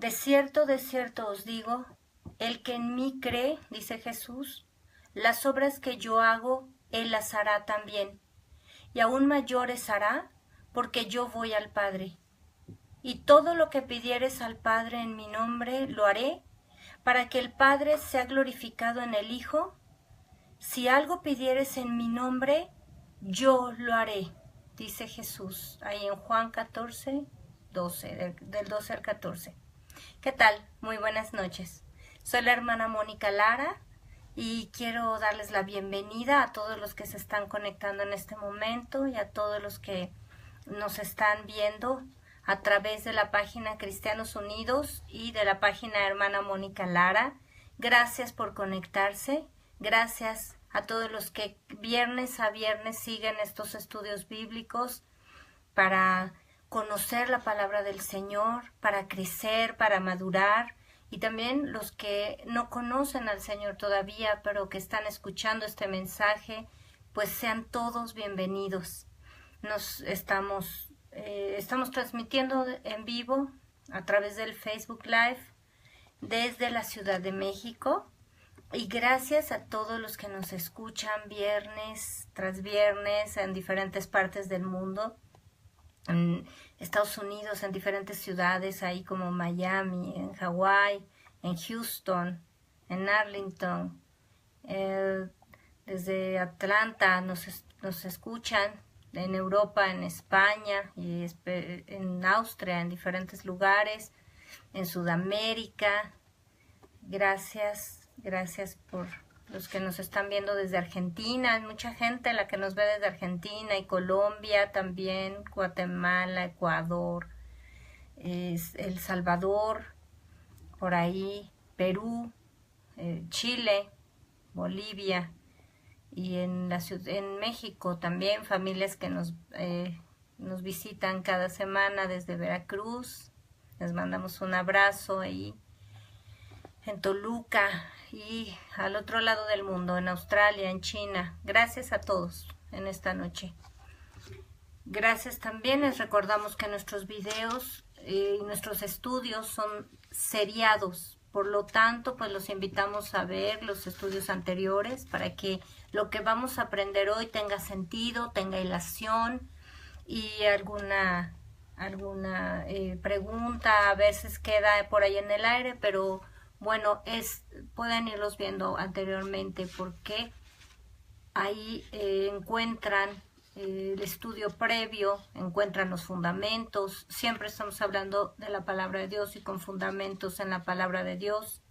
de cierto os digo, el que en mí cree, dice Jesús, las obras que yo hago, él las hará también, y aún mayores hará, porque yo voy al Padre. Y todo lo que pidieres al Padre en mi nombre, lo haré, para que el Padre sea glorificado en el Hijo. Si algo pidieres en mi nombre, yo lo haré, dice Jesús, ahí en Juan 14, 12, del 12 al 14. ¿Qué tal? Muy buenas noches. Soy la hermana Mónica Lara y quiero darles la bienvenida a todos los que se están conectando en este momento y a todos los que nos están viendo a través de la página Cristianos Unidos y de la página hermana Mónica Lara. Gracias por conectarse. Gracias a todos los que viernes a viernes siguen estos estudios bíblicos para conocer la palabra del Señor, para crecer, para madurar, y también los que no conocen al Señor todavía, pero que están escuchando este mensaje, pues sean todos bienvenidos. Estamos transmitiendo en vivo a través del Facebook Live desde la Ciudad de México, y gracias a todos los que nos escuchan viernes tras viernes en diferentes partes del mundo, en Estados Unidos, en diferentes ciudades, ahí como Miami, en Hawái, en Houston, en Arlington, desde Atlanta nos escuchan, en Europa, en España, y en Austria, en diferentes lugares, en Sudamérica. Gracias por los que nos están viendo desde Argentina. Hay mucha gente la que nos ve desde Argentina y Colombia también, Guatemala, Ecuador, El Salvador, por ahí, Perú, Chile, Bolivia, y en México también familias que nos visitan cada semana desde Veracruz. Les mandamos un abrazo ahí. En Toluca y al otro lado del mundo, en Australia, en China. Gracias a todos en esta noche. Gracias también, les recordamos que nuestros videos y nuestros estudios son seriados, por lo tanto, pues los invitamos a ver los estudios anteriores para que lo que vamos a aprender hoy tenga sentido, tenga hilación, y alguna pregunta a veces queda por ahí en el aire, pero bueno, pueden irlos viendo anteriormente, porque ahí encuentran el estudio previo, encuentran los fundamentos. Siempre estamos hablando de la palabra de Dios y con fundamentos en la palabra de Dios.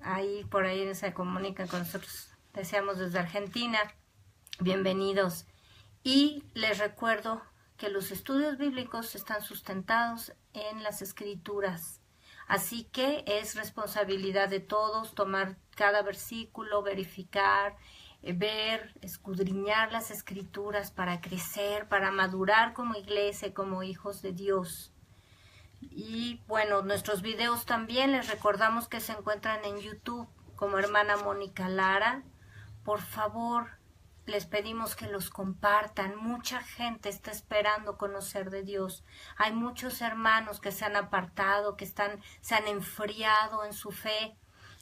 Ahí por ahí se comunican con nosotros, deseamos desde Argentina. Bienvenidos. Y les recuerdo que los estudios bíblicos están sustentados en las Escrituras. Así que es responsabilidad de todos tomar cada versículo, verificar, ver, escudriñar las Escrituras para crecer, para madurar como iglesia, como hijos de Dios. Y bueno, nuestros videos también les recordamos que se encuentran en YouTube como hermana Mónica Lara. Por favor, les pedimos que los compartan. Mucha gente está esperando conocer de Dios. Hay muchos hermanos que se han apartado, que se han enfriado en su fe,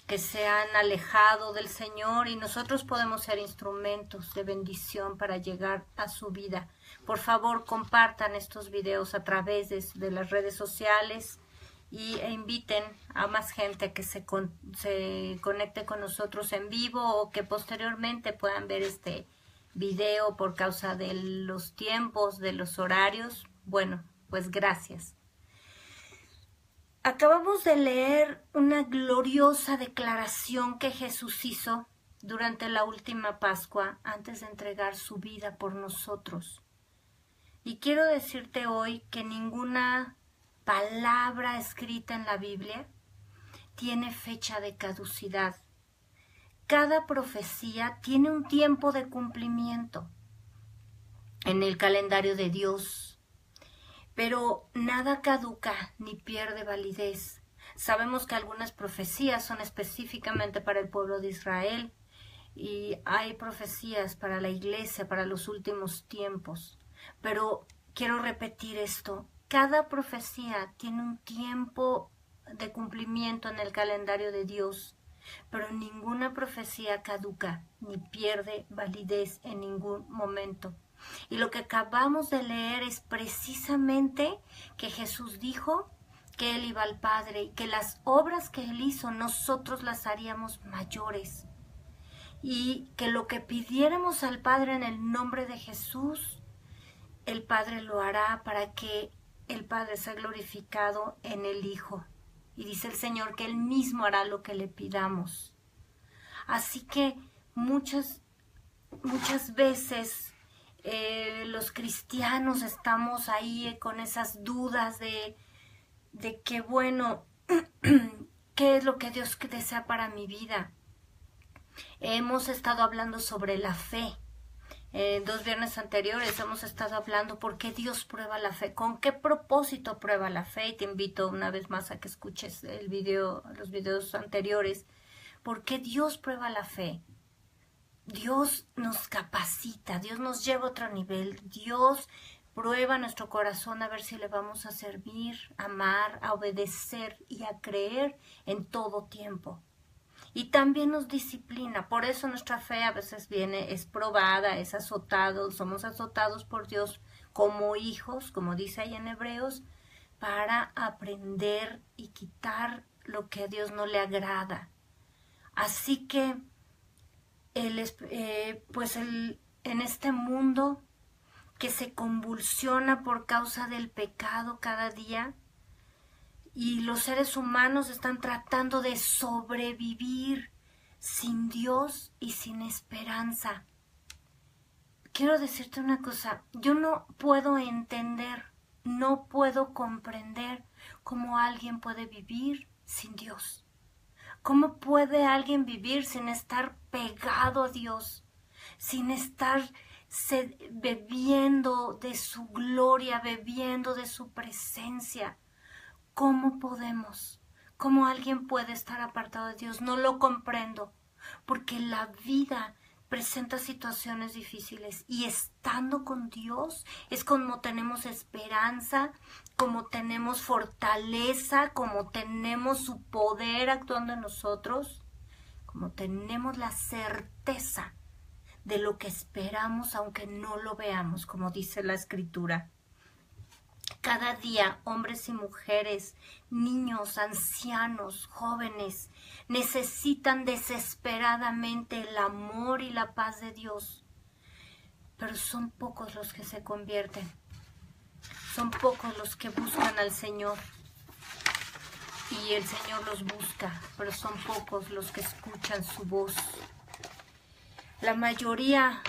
que se han alejado del Señor, y nosotros podemos ser instrumentos de bendición para llegar a su vida. Por favor, compartan estos videos a través de las redes sociales e inviten a más gente a que se conecte con nosotros en vivo, o que posteriormente puedan ver este video por causa de los tiempos, de los horarios. Bueno, pues gracias. Acabamos de leer una gloriosa declaración que Jesús hizo durante la última Pascua antes de entregar su vida por nosotros. Y quiero decirte hoy que ninguna palabra escrita en la Biblia tiene fecha de caducidad. Cada profecía tiene un tiempo de cumplimiento en el calendario de Dios. Pero nada caduca ni pierde validez. Sabemos que algunas profecías son específicamente para el pueblo de Israel, y hay profecías para la iglesia, para los últimos tiempos. Pero quiero repetir esto: cada profecía tiene un tiempo de cumplimiento en el calendario de Dios, pero ninguna profecía caduca ni pierde validez en ningún momento. Y lo que acabamos de leer es precisamente que Jesús dijo que Él iba al Padre y que las obras que Él hizo nosotros las haríamos mayores. Y que lo que pidiéramos al Padre en el nombre de Jesús, el Padre lo hará para que el Padre sea glorificado en el Hijo. Y dice el Señor que Él mismo hará lo que le pidamos. Así que muchas veces los cristianos estamos ahí con esas dudas de que bueno, ¿qué es lo que Dios desea para mi vida? Hemos estado hablando sobre la fe. 2 viernes anteriores hemos estado hablando por qué Dios prueba la fe, con qué propósito prueba la fe, y te invito una vez más a que escuches los videos anteriores. ¿Por qué Dios prueba la fe? Dios nos capacita, Dios nos lleva a otro nivel, Dios prueba nuestro corazón a ver si le vamos a servir, a amar, a obedecer y a creer en todo tiempo. Y también nos disciplina, por eso nuestra fe a veces es probada, es azotado, somos azotados por Dios como hijos, como dice ahí en Hebreos, para aprender y quitar lo que a Dios no le agrada. Así que en este mundo que se convulsiona por causa del pecado cada día, y los seres humanos están tratando de sobrevivir sin Dios y sin esperanza. Quiero decirte una cosa, yo no puedo entender, no puedo comprender cómo alguien puede vivir sin Dios. ¿Cómo puede alguien vivir sin estar pegado a Dios, sin estar bebiendo de su gloria, bebiendo de su presencia? ¿Cómo podemos? ¿Cómo alguien puede estar apartado de Dios? No lo comprendo, porque la vida presenta situaciones difíciles y estando con Dios es como tenemos esperanza, como tenemos fortaleza, como tenemos su poder actuando en nosotros, como tenemos la certeza de lo que esperamos aunque no lo veamos, como dice la Escritura. Cada día, hombres y mujeres, niños, ancianos, jóvenes, necesitan desesperadamente el amor y la paz de Dios. Pero son pocos los que se convierten. Son pocos los que buscan al Señor. Y el Señor los busca, pero son pocos los que escuchan su voz. La mayoría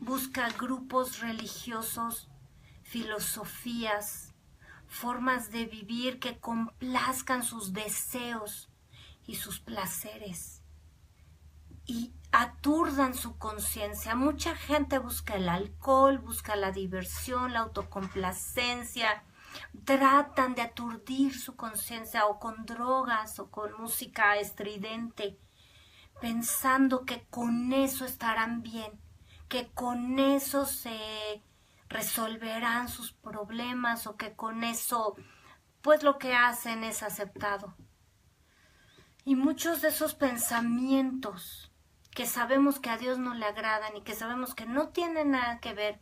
busca grupos religiosos, filosofías, formas de vivir que complazcan sus deseos y sus placeres y aturdan su conciencia. Mucha gente busca el alcohol, busca la diversión, la autocomplacencia, tratan de aturdir su conciencia o con drogas o con música estridente, pensando que con eso estarán bien, que con eso se resolverán sus problemas o que con eso pues lo que hacen es aceptado. Y muchos de esos pensamientos que sabemos que a Dios no le agradan y que sabemos que no tienen nada que ver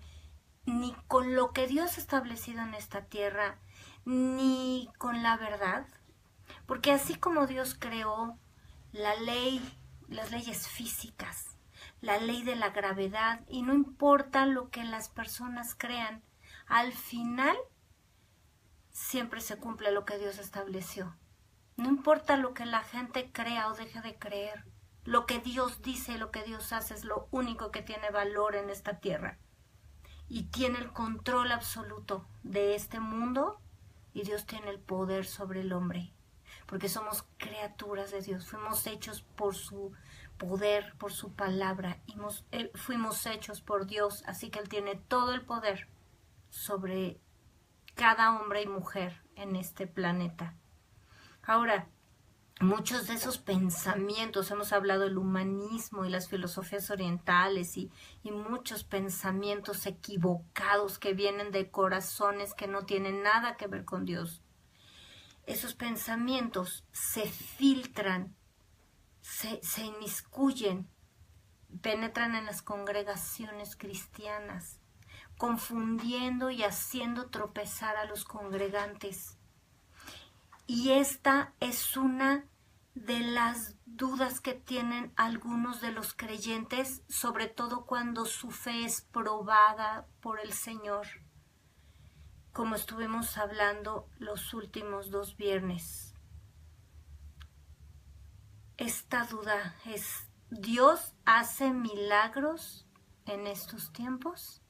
ni con lo que Dios ha establecido en esta tierra, ni con la verdad, porque así como Dios creó la ley, las leyes físicas, la ley de la gravedad, y no importa lo que las personas crean, al final siempre se cumple lo que Dios estableció. No importa lo que la gente crea o deje de creer, lo que Dios dice y lo que Dios hace es lo único que tiene valor en esta tierra. Y tiene el control absoluto de este mundo, y Dios tiene el poder sobre el hombre, porque somos criaturas de Dios, fuimos hechos por su poder, por su palabra, y fuimos hechos por Dios, así que Él tiene todo el poder sobre cada hombre y mujer en este planeta. Ahora, muchos de esos pensamientos, hemos hablado del humanismo y las filosofías orientales y muchos pensamientos equivocados que vienen de corazones que no tienen nada que ver con Dios. esos pensamientos se filtran, se inmiscuyen, penetran en las congregaciones cristianas, confundiendo y haciendo tropezar a los congregantes. Y esta es una de las dudas que tienen algunos de los creyentes, sobre todo cuando su fe es probada por el Señor, como estuvimos hablando los últimos 2 viernes. Esta duda es: ¿Dios hace milagros en estos tiempos?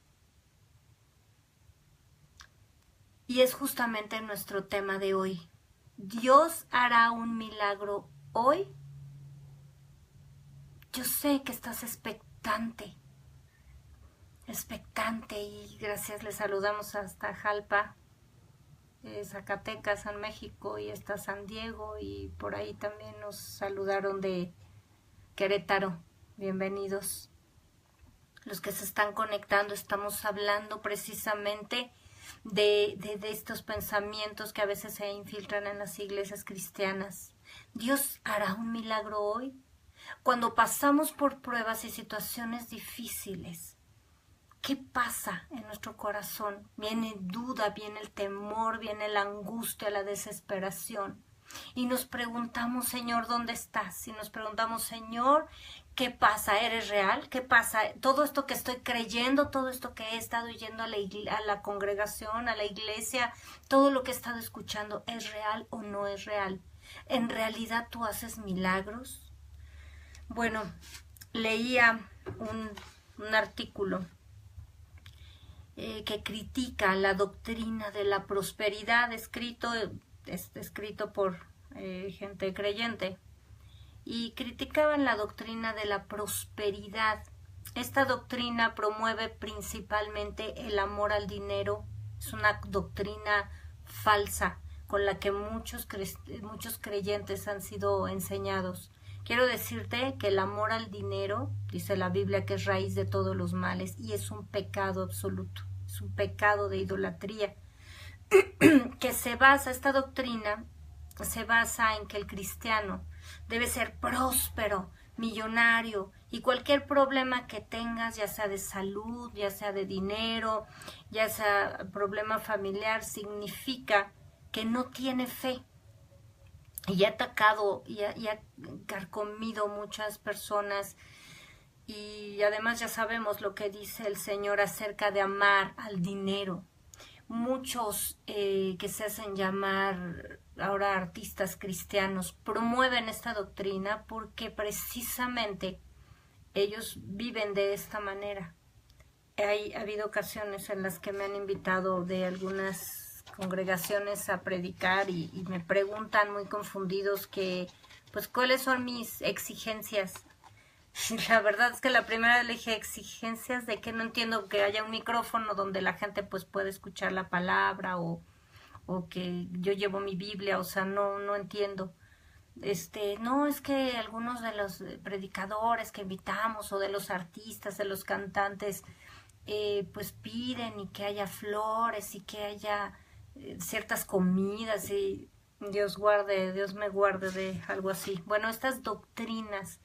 Y es justamente nuestro tema de hoy. ¿Dios hará un milagro hoy? Yo sé que estás expectante, y gracias, les saludamos hasta Jalpa, Zacatecas, en México, y está San Diego, y por ahí también nos saludaron de Querétaro. Bienvenidos. Los que se están conectando, estamos hablando precisamente de estos pensamientos que a veces se infiltran en las iglesias cristianas. ¿Dios hará un milagro hoy? Cuando pasamos por pruebas y situaciones difíciles, ¿qué pasa en nuestro corazón? Viene duda, viene el temor, viene la angustia, la desesperación. Y nos preguntamos: Señor, ¿dónde estás? Y nos preguntamos: Señor, ¿qué pasa? ¿Eres real? ¿Qué pasa? Todo esto que estoy creyendo, todo esto que he estado yendo a la congregación, a la iglesia, todo lo que he estado escuchando, ¿es real o no es real? ¿En realidad tú haces milagros? Bueno, leía un artículo que critica la doctrina de la prosperidad, escrito por gente creyente, y criticaban la doctrina de la prosperidad. Esta doctrina promueve principalmente el amor al dinero. Es una doctrina falsa con la que muchos creyentes han sido enseñados. Quiero decirte que el amor al dinero, dice la Biblia, que es raíz de todos los males, y es un pecado absoluto, es un pecado de idolatría, que esta doctrina se basa en que el cristiano debe ser próspero, millonario, y cualquier problema que tengas, ya sea de salud, ya sea de dinero, ya sea problema familiar, significa que no tiene fe. Y ha atacado y ha carcomido muchas personas. Y además ya sabemos lo que dice el Señor acerca de amar al dinero. Muchos que se hacen llamar ahora artistas cristianos promueven esta doctrina porque precisamente ellos viven de esta manera. Ha habido ocasiones en las que me han invitado de algunas congregaciones a predicar y me preguntan muy confundidos que, pues, ¿cuáles son mis exigencias? Y la verdad es que la primera le dije: exigencias de que no entiendo que haya un micrófono donde la gente pues puede escuchar la palabra, o que yo llevo mi Biblia, o sea, no entiendo. No, es que algunos de los predicadores que invitamos, o de los artistas, de los cantantes, pues piden, y que haya flores, y que haya ciertas comidas, y Dios me guarde de algo así. Bueno, estas doctrinas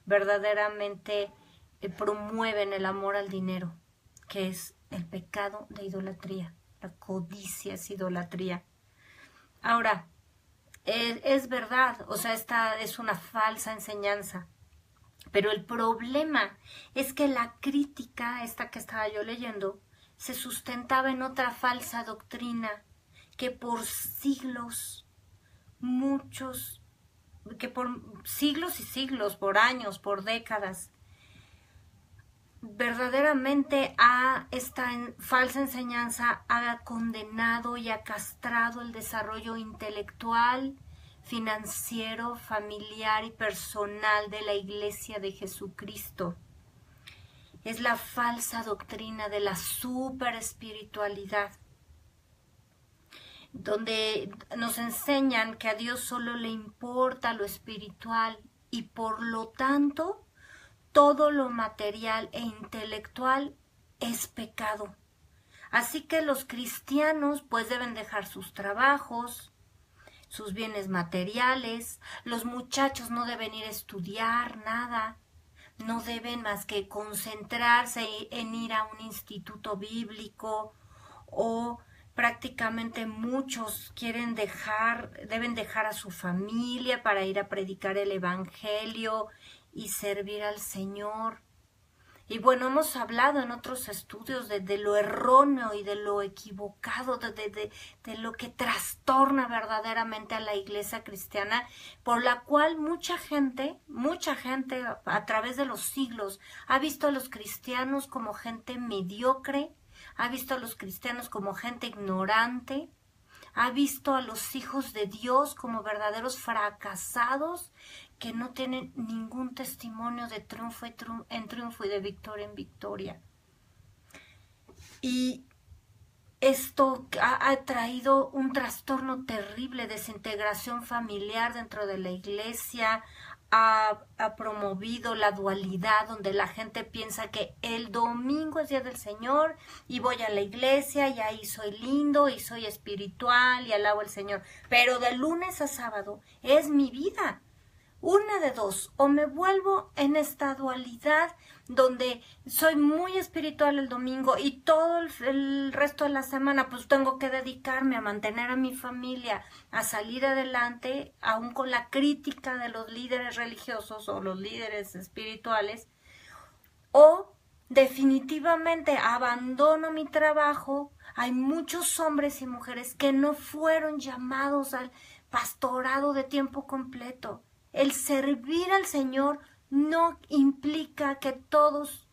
verdaderamente promueven el amor al dinero, que es el pecado de idolatría. La codicia es idolatría. Ahora, es verdad, o sea, esta es una falsa enseñanza, pero el problema es que la crítica, esta que estaba yo leyendo, se sustentaba en otra falsa doctrina que por siglos, por siglos y siglos, por años, por décadas, verdaderamente esta falsa enseñanza ha condenado y ha castrado el desarrollo intelectual, financiero, familiar y personal de la Iglesia de Jesucristo. Es la falsa doctrina de la superespiritualidad, donde nos enseñan que a Dios solo le importa lo espiritual, y por lo tanto todo lo material e intelectual es pecado. Así que los cristianos pues deben dejar sus trabajos, sus bienes materiales. Los muchachos no deben ir a estudiar nada, no deben más que concentrarse en ir a un instituto bíblico, o prácticamente muchos deben dejar a su familia para ir a predicar el evangelio y servir al Señor. Y bueno, hemos hablado en otros estudios de lo erróneo y de lo equivocado, de lo que trastorna verdaderamente a la iglesia cristiana, por la cual mucha gente a través de los siglos ha visto a los cristianos como gente mediocre, ha visto a los cristianos como gente ignorante, ha visto a los hijos de Dios como verdaderos fracasados que no tienen ningún testimonio de triunfo en triunfo y de victoria en victoria. Y esto ha traído un trastorno terrible, desintegración familiar dentro de la iglesia, ha promovido la dualidad, donde la gente piensa que el domingo es día del Señor y voy a la iglesia y ahí soy lindo y soy espiritual y alabo al Señor, pero de lunes a sábado es mi vida. Una de dos, o me vuelvo en esta dualidad donde soy muy espiritual el domingo y todo el resto de la semana pues tengo que dedicarme a mantener a mi familia, a salir adelante, aún con la crítica de los líderes religiosos o los líderes espirituales, o definitivamente abandono mi trabajo. Hay muchos hombres y mujeres que no fueron llamados al pastorado de tiempo completo. El servir al Señor no implica que todos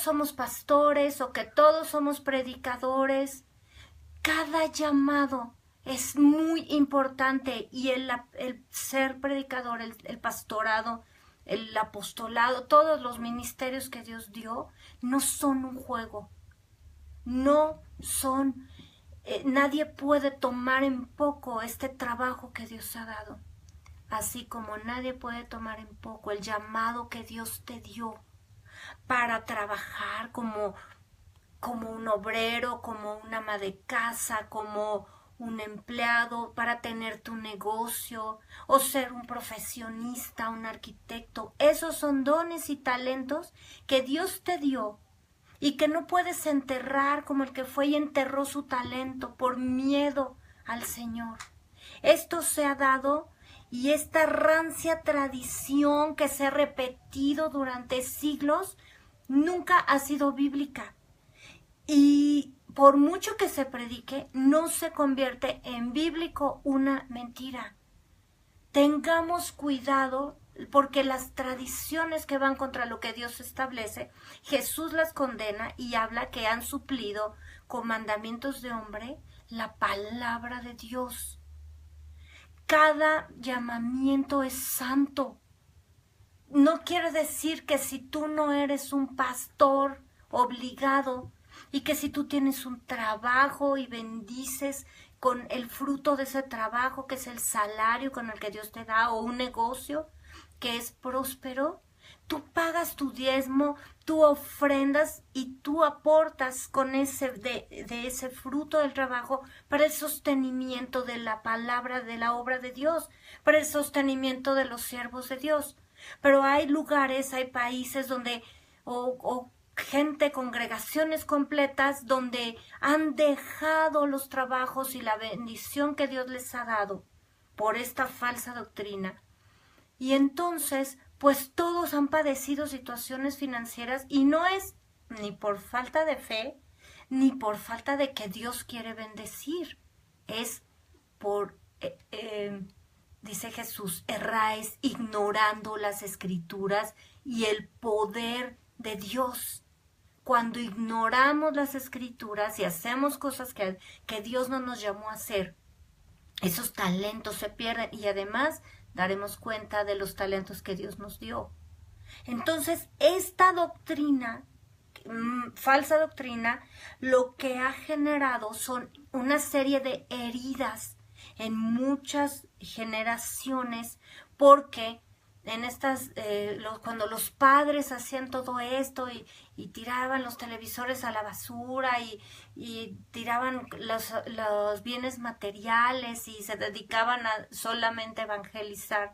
somos pastores o que todos somos predicadores. Cada llamado es muy importante y el ser predicador, el pastorado, el apostolado, todos los ministerios que Dios dio no son un juego, no son... nadie puede tomar en poco este trabajo que Dios ha dado, así como nadie puede tomar en poco el llamado que Dios te dio para trabajar como un obrero, como un ama de casa, como un empleado, para tener tu negocio o ser un profesionista, un arquitecto. Esos son dones y talentos que Dios te dio y que no puedes enterrar como el que fue y enterró su talento por miedo al Señor. Esto se ha dado, y esta rancia tradición que se ha repetido durante siglos nunca ha sido bíblica. Y por mucho que se predique, no se convierte en bíblico una mentira. Tengamos cuidado, porque las tradiciones que van contra lo que Dios establece, Jesús las condena y habla que han suplido con mandamientos de hombre la palabra de Dios. Cada llamamiento es santo. No quiere decir que si tú no eres un pastor obligado y que si tú tienes un trabajo y bendices con el fruto de ese trabajo, que es el salario con el que Dios te da, o un negocio que es próspero, tú pagas tu diezmo, tú ofrendas y tú aportas con de ese fruto del trabajo para el sostenimiento de la palabra, de la obra de Dios, para el sostenimiento de los siervos de Dios. Pero hay lugares, hay países donde, o gente, congregaciones completas donde han dejado los trabajos y la bendición que Dios les ha dado por esta falsa doctrina. Y entonces, pues todos han padecido situaciones financieras, y no es ni por falta de fe, ni por falta de que Dios quiere bendecir. Es por, dice Jesús, erráis ignorando las Escrituras y el poder de Dios. Cuando ignoramos las Escrituras y hacemos cosas que Dios no nos llamó a hacer, esos talentos se pierden, y además daremos cuenta de los talentos que Dios nos dio. Entonces, esta doctrina, falsa doctrina, lo que ha generado son una serie de heridas en muchas generaciones, porque en estas, cuando los padres hacían todo esto y tiraban los televisores a la basura y tiraban los bienes materiales y se dedicaban a solamente evangelizar,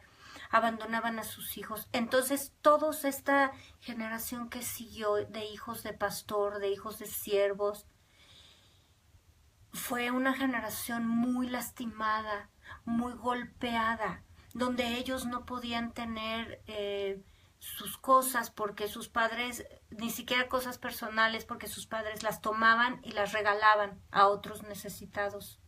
abandonaban a sus hijos. Entonces, toda esta generación que siguió de hijos de pastor, de hijos de siervos, fue una generación muy lastimada, muy golpeada, donde ellos no podían tener sus cosas porque sus padres, ni siquiera cosas personales, porque sus padres las tomaban y las regalaban a otros necesitados.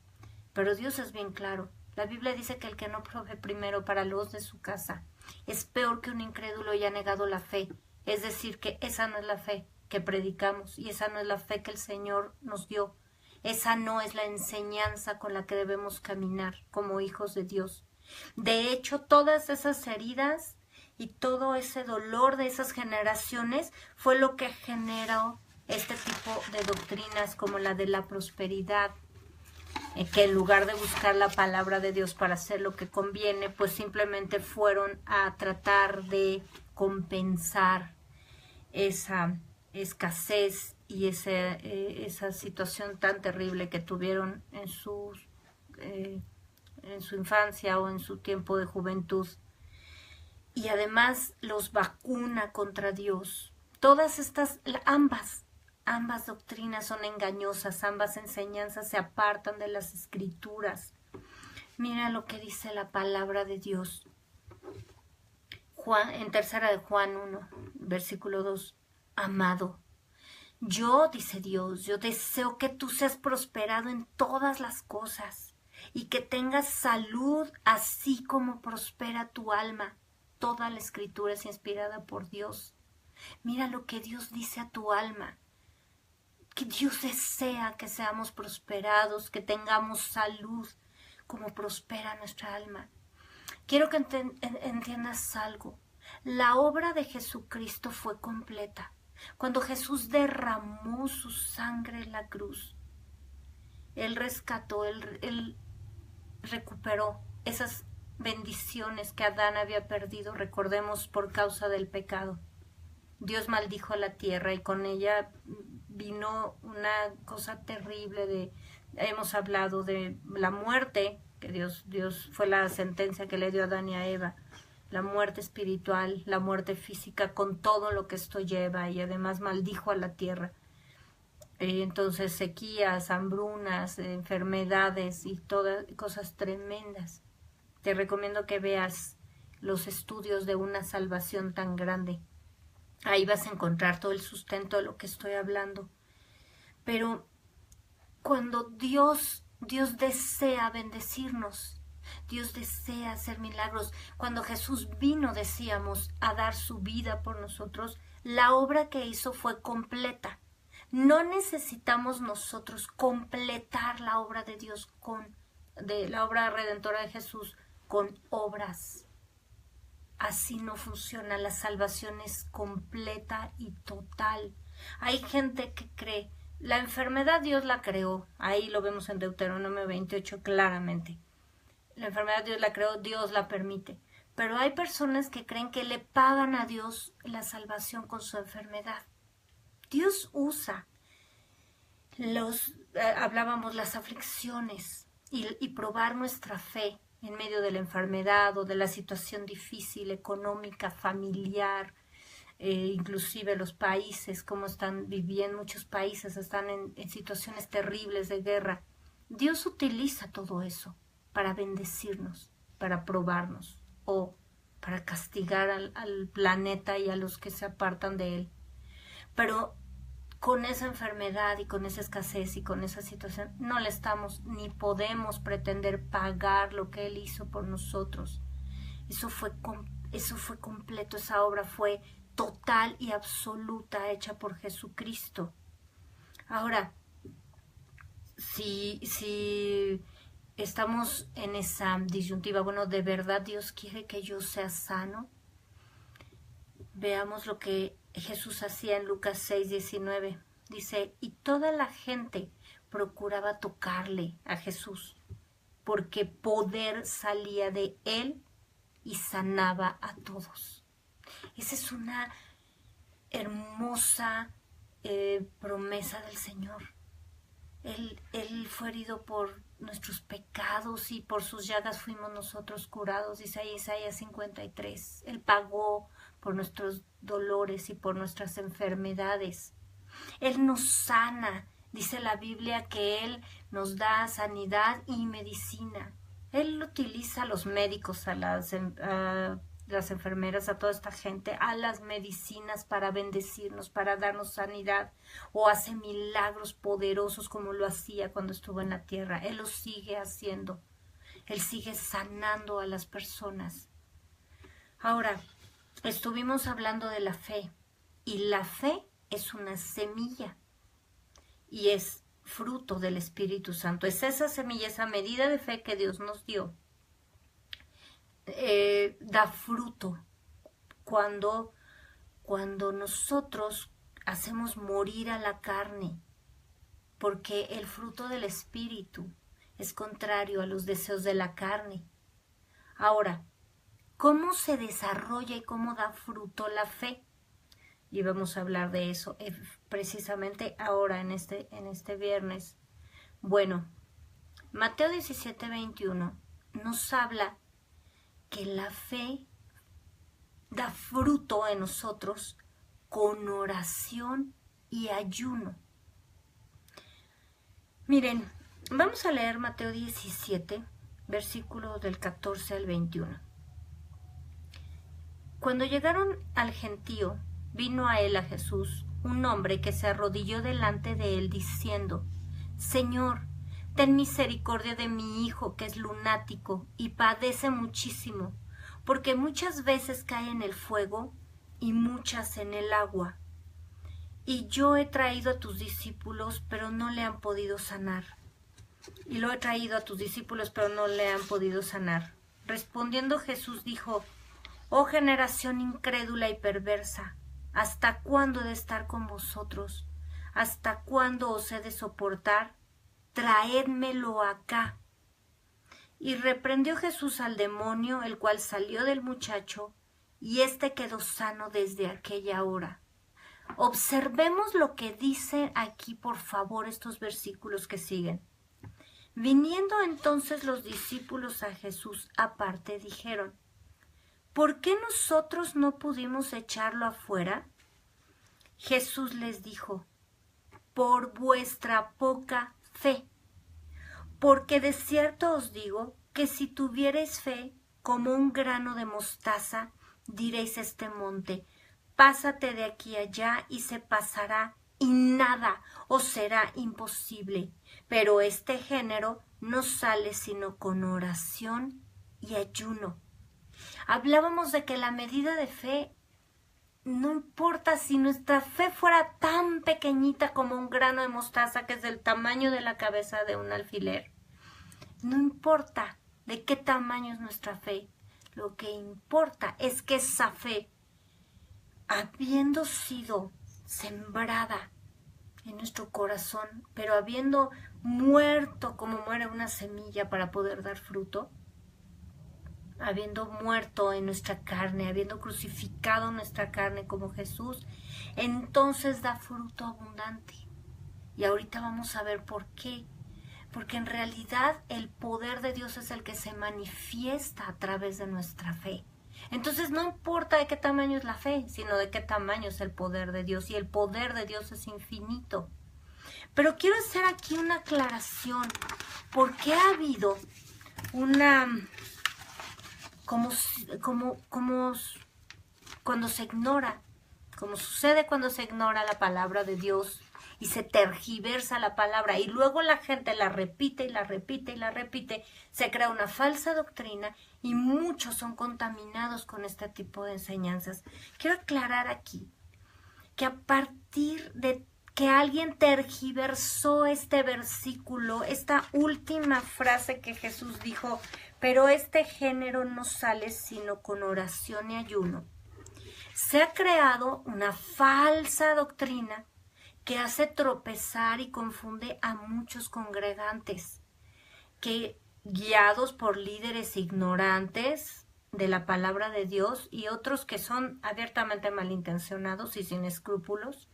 Pero Dios es bien claro. La Biblia dice que el que no provee primero para los de su casa es peor que un incrédulo y ha negado la fe. Es decir, que esa no es la fe que predicamos y esa no es la fe que el Señor nos dio. Esa no es la enseñanza con la que debemos caminar como hijos de Dios. De hecho, todas esas heridas y todo ese dolor de esas generaciones fue lo que generó este tipo de doctrinas como la de la prosperidad, que en lugar de buscar la palabra de Dios para hacer lo que conviene, pues simplemente fueron a tratar compensar esa escasez y esa situación tan terrible que tuvieron en su infancia o en su tiempo de juventud. Y además los vacuna contra Dios. Todas estas, ambas doctrinas son engañosas, ambas enseñanzas se apartan de las escrituras. Mira lo que dice la palabra de Dios. En tercera de Juan 1, versículo 2. Amado, yo, dice Dios, yo deseo que tú seas prosperado en todas las cosas y que tengas salud así como prospera tu alma. Toda la escritura es inspirada por Dios. Mira lo que Dios dice a tu alma. Que Dios desea que seamos prosperados, que tengamos salud como prospera nuestra alma. Quiero que entiendas algo. La obra de Jesucristo fue completa. Cuando Jesús derramó su sangre en la cruz, Él rescató, Él recuperó esas bendiciones que Adán había perdido, recordemos, por causa del pecado. Dios maldijo la tierra y con ella vino una cosa terrible. Hemos hablado de la muerte, que Dios fue la sentencia que le dio a Adán y a Eva, la muerte espiritual, la muerte física, con todo lo que esto lleva, y además maldijo a la tierra. Entonces sequías, hambrunas, enfermedades y todas cosas tremendas. Te recomiendo que veas los estudios de una salvación tan grande. Ahí vas a encontrar todo el sustento de lo que estoy hablando. Pero cuando Dios desea bendecirnos, Dios desea hacer milagros. Cuando Jesús vino, decíamos, a dar su vida por nosotros, la obra que hizo fue completa. No necesitamos nosotros completar la obra de Dios la obra redentora de Jesús con obras. Así no funciona. La salvación es completa y total. Hay gente que cree, la enfermedad Dios la creó. Ahí lo vemos en Deuteronomio 28 claramente. La enfermedad Dios la creó, Dios la permite. Pero hay personas que creen que le pagan a Dios la salvación con su enfermedad. Dios usa hablábamos las aflicciones y probar nuestra fe en medio de la enfermedad o de la situación difícil, económica, familiar, inclusive los países, como están viviendo, muchos países están en situaciones terribles de guerra. Dios utiliza todo eso para bendecirnos, para probarnos o para castigar al planeta y a los que se apartan de él. Pero con esa enfermedad y con esa escasez y con esa situación no le estamos ni podemos pretender pagar lo que Él hizo por nosotros. Eso fue completo, esa obra fue total y absoluta, hecha por Jesucristo. Ahora, si estamos en esa disyuntiva, bueno, ¿de verdad Dios quiere que yo sea sano? Veamos lo que Jesús hacía en Lucas 6:19. Dice, y toda la gente procuraba tocarle a Jesús, porque poder salía de él y sanaba a todos. Esa es una hermosa promesa del Señor. Él fue herido por nuestros pecados y por sus llagas fuimos nosotros curados, dice ahí Isaías 53. Él pagó por nuestros dolores y por nuestras enfermedades. Él nos sana, dice la Biblia que Él nos da sanidad y medicina. Él utiliza a los médicos, a las enfermeras, a toda esta gente, a las medicinas para bendecirnos, para darnos sanidad, o hace milagros poderosos como lo hacía cuando estuvo en la tierra. Él lo sigue haciendo. Él sigue sanando a las personas. Ahora, estuvimos hablando de la fe, y la fe es una semilla y es fruto del Espíritu Santo. Es esa semilla, esa medida de fe que Dios nos dio. Da fruto cuando nosotros hacemos morir a la carne, porque el fruto del Espíritu es contrario a los deseos de la carne. Ahora, ¿cómo se desarrolla y cómo da fruto la fe? Y vamos a hablar de eso precisamente ahora en este viernes. Bueno, Mateo 17:21 nos habla que la fe da fruto en nosotros con oración y ayuno. Miren, vamos a leer Mateo 17, versículos del 14 al 21. Cuando llegaron al gentío, vino a él, a Jesús, un hombre que se arrodilló delante de él diciendo: Señor, ten misericordia de mi hijo, que es lunático y padece muchísimo, porque muchas veces cae en el fuego y muchas en el agua. Y yo he traído a tus discípulos, pero no le han podido sanar. Y lo he traído a tus discípulos, pero no le han podido sanar. Respondiendo Jesús dijo: Oh generación incrédula y perversa, ¿hasta cuándo he de estar con vosotros? ¿Hasta cuándo os he de soportar? Traédmelo acá. Y reprendió Jesús al demonio, el cual salió del muchacho, y éste quedó sano desde aquella hora. Observemos lo que dicen aquí, por favor, estos versículos que siguen. Viniendo entonces los discípulos a Jesús aparte, dijeron: ¿Por qué nosotros no pudimos echarlo afuera? Jesús les dijo: Por vuestra poca fe. Porque de cierto os digo que si tuviereis fe como un grano de mostaza, diréis a este monte: pásate de aquí allá, y se pasará, y nada os será imposible. Pero este género no sale sino con oración y ayuno. Hablábamos de que la medida de fe, no importa si nuestra fe fuera tan pequeñita como un grano de mostaza, que es del tamaño de la cabeza de un alfiler. No importa de qué tamaño es nuestra fe. Lo que importa es que esa fe, habiendo sido sembrada en nuestro corazón, pero habiendo muerto como muere una semilla para poder dar fruto, habiendo muerto en nuestra carne, habiendo crucificado nuestra carne como Jesús, entonces da fruto abundante. Y ahorita vamos a ver por qué. Porque en realidad el poder de Dios es el que se manifiesta a través de nuestra fe. Entonces no importa de qué tamaño es la fe, sino de qué tamaño es el poder de Dios. Y el poder de Dios es infinito. Pero quiero hacer aquí una aclaración. Porque ha habido una... como cuando se ignora, como sucede cuando se ignora la palabra de Dios y se tergiversa la palabra y luego la gente la repite y la repite y la repite, se crea una falsa doctrina y muchos son contaminados con este tipo de enseñanzas. Quiero aclarar aquí que a partir de que alguien tergiversó este versículo, esta última frase que Jesús dijo: pero este género no sale sino con oración y ayuno, se ha creado una falsa doctrina que hace tropezar y confunde a muchos congregantes, que guiados por líderes ignorantes, de la palabra de Dios y otros que son abiertamente malintencionados y sin escrúpulos,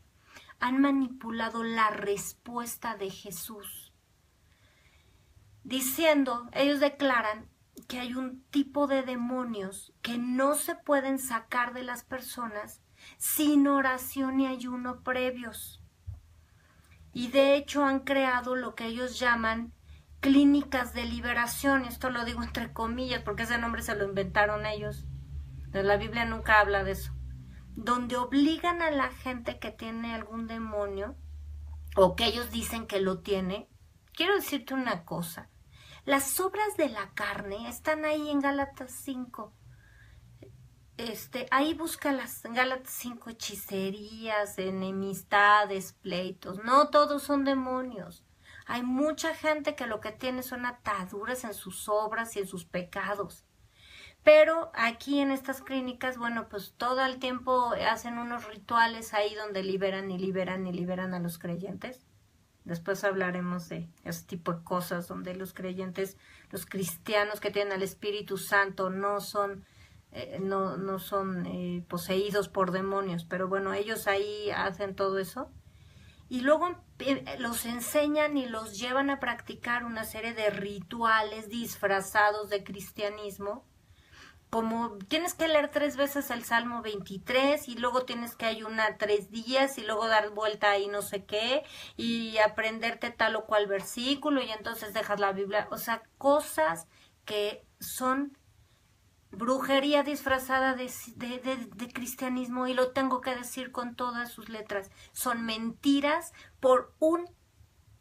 han manipulado la respuesta de Jesús, diciendo, ellos declaran que hay un tipo de demonios que no se pueden sacar de las personas sin oración y ayuno previos. Y de hecho han creado lo que ellos llaman clínicas de liberación. Esto lo digo entre comillas porque ese nombre se lo inventaron ellos. La Biblia nunca habla de eso. Donde obligan a la gente que tiene algún demonio o que ellos dicen que lo tiene. Quiero decirte una cosa. Las obras de la carne están ahí en Gálatas 5. Ahí búscalas en Gálatas 5, hechicerías, enemistades, pleitos. No todos son demonios. Hay mucha gente que lo que tiene son ataduras en sus obras y en sus pecados. Pero aquí en estas clínicas, bueno, pues todo el tiempo hacen unos rituales ahí donde liberan y liberan y liberan a los creyentes. Después hablaremos de ese tipo de cosas donde los creyentes, los cristianos que tienen al Espíritu Santo no son poseídos por demonios, pero bueno, ellos ahí hacen todo eso. Y luego los enseñan y los llevan a practicar una serie de rituales disfrazados de cristianismo, como tienes que leer 3 veces el Salmo 23 y luego tienes que ayunar 3 días y luego dar vuelta ahí no sé qué y aprenderte tal o cual versículo y entonces dejas la Biblia. O sea, cosas que son brujería disfrazada de cristianismo, y lo tengo que decir con todas sus letras. Son mentiras por